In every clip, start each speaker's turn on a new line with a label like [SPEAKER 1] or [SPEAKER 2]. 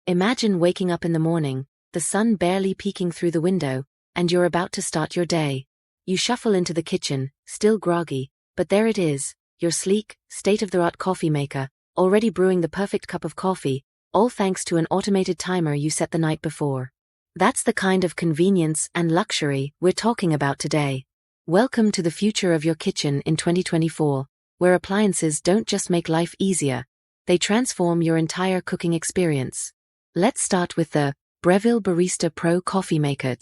[SPEAKER 1] Imagine waking up in the morning, the sun barely peeking through the window, and you're about to start your day. You shuffle into the kitchen, still groggy, but there it is, your sleek, state-of-the-art coffee maker, already brewing the perfect cup of coffee, all thanks to an automated timer you set the night before. That's the kind of convenience and luxury we're talking about today. Welcome to the future of your kitchen in 2024, where appliances don't just make life easier, they transform your entire cooking experience. Let's start with the Breville Barista Pro Coffee Maker.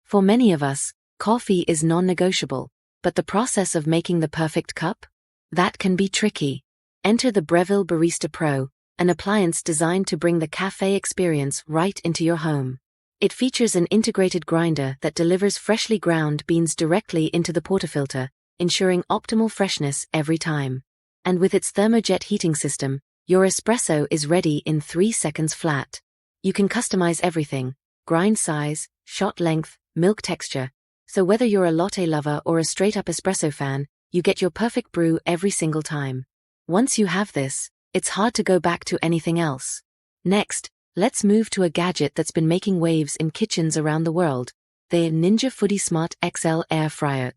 [SPEAKER 1] For many of us, coffee is non-negotiable, but the process of making the perfect cup? That can be tricky. Enter the Breville Barista Pro, an appliance designed to bring the cafe experience right into your home. It features an integrated grinder that delivers freshly ground beans directly into the portafilter, ensuring optimal freshness every time. And with its thermojet heating system, your espresso is ready in 3 seconds flat. You can customize everything: grind size, shot length, milk texture. So whether you're a latte lover or a straight-up espresso fan, you get your perfect brew every single time. Once you have this, it's hard to go back to anything else. Next, let's move to a gadget that's been making waves in kitchens around the world, the Ninja Foodi Smart XL Air Fryer.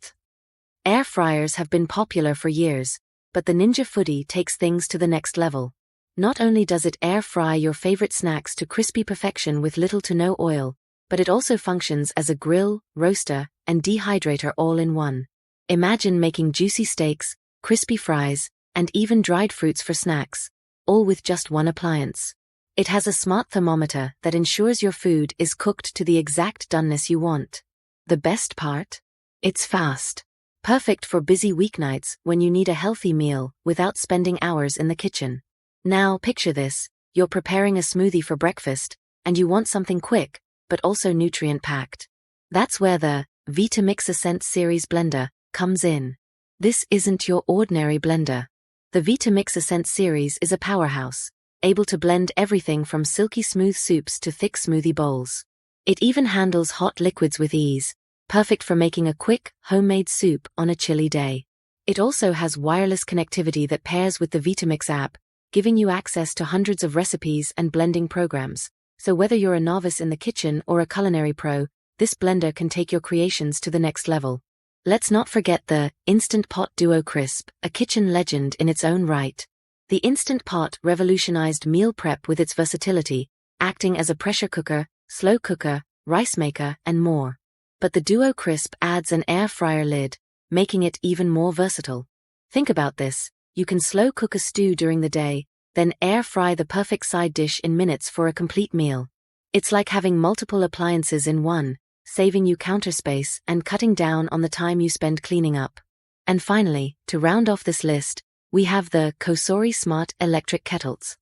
[SPEAKER 1] Air fryers have been popular for years, but the Ninja Foodi takes things to the next level. Not only does it air fry your favorite snacks to crispy perfection with little to no oil, but it also functions as a grill, roaster, and dehydrator all in one. Imagine making juicy steaks, crispy fries, and even dried fruits for snacks, all with just one appliance. It has a smart thermometer that ensures your food is cooked to the exact doneness you want. The best part? It's fast. Perfect for busy weeknights when you need a healthy meal without spending hours in the kitchen. Now picture this: you're preparing a smoothie for breakfast, and you want something quick, but also nutrient-packed. That's where the Vitamix Ascent Series blender comes in. This isn't your ordinary blender. The Vitamix Ascent Series is a powerhouse, able to blend everything from silky smooth soups to thick smoothie bowls. It even handles hot liquids with ease, perfect for making a quick, homemade soup on a chilly day. It also has wireless connectivity that pairs with the Vitamix app, giving you access to hundreds of recipes and blending programs. So whether you're a novice in the kitchen or a culinary pro, this blender can take your creations to the next level. Let's not forget the Instant Pot Duo Crisp, a kitchen legend in its own right. The Instant Pot revolutionized meal prep with its versatility, acting as a pressure cooker, slow cooker, rice maker, and more. But the Duo Crisp adds an air fryer lid, making it even more versatile. Think about this: you can slow cook a stew during the day, then air fry the perfect side dish in minutes for a complete meal. It's like having multiple appliances in one, saving you counter space and cutting down on the time you spend cleaning up. And finally, to round off this list, we have the Cosori Smart Electric Kettles.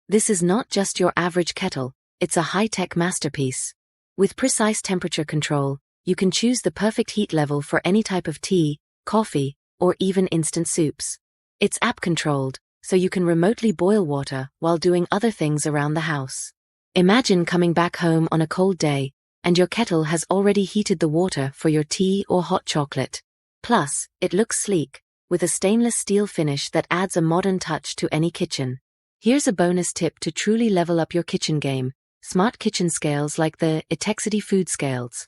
[SPEAKER 1] This is not just your average kettle, it's a high-tech masterpiece. With precise temperature control, you can choose the perfect heat level for any type of tea, coffee, or even instant soups. It's app-controlled, so you can remotely boil water while doing other things around the house. Imagine coming back home on a cold day, and your kettle has already heated the water for your tea or hot chocolate. Plus, it looks sleek, with a stainless steel finish that adds a modern touch to any kitchen. Here's a bonus tip to truly level up your kitchen game: smart kitchen scales like the Etexity Food Scales.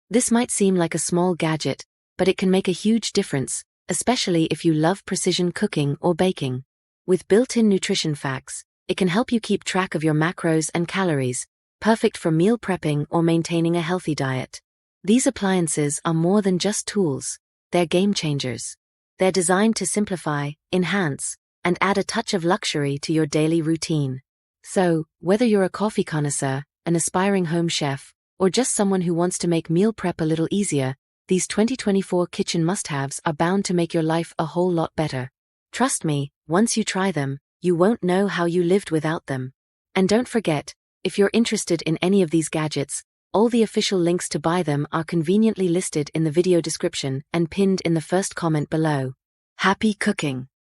[SPEAKER 1] This might seem like a small gadget, but it can make a huge difference, especially if you love precision cooking or baking. With built-in nutrition facts, it can help you keep track of your macros and calories, perfect for meal prepping or maintaining a healthy diet. These appliances are more than just tools, they're game changers. They're designed to simplify, enhance, and add a touch of luxury to your daily routine. So, whether you're a coffee connoisseur, an aspiring home chef, or just someone who wants to make meal prep a little easier, these 2024 kitchen must-haves are bound to make your life a whole lot better. Trust me, once you try them, you won't know how you lived without them. And don't forget, if you're interested in any of these gadgets, all the official links to buy them are conveniently listed in the video description and pinned in the first comment below. Happy cooking!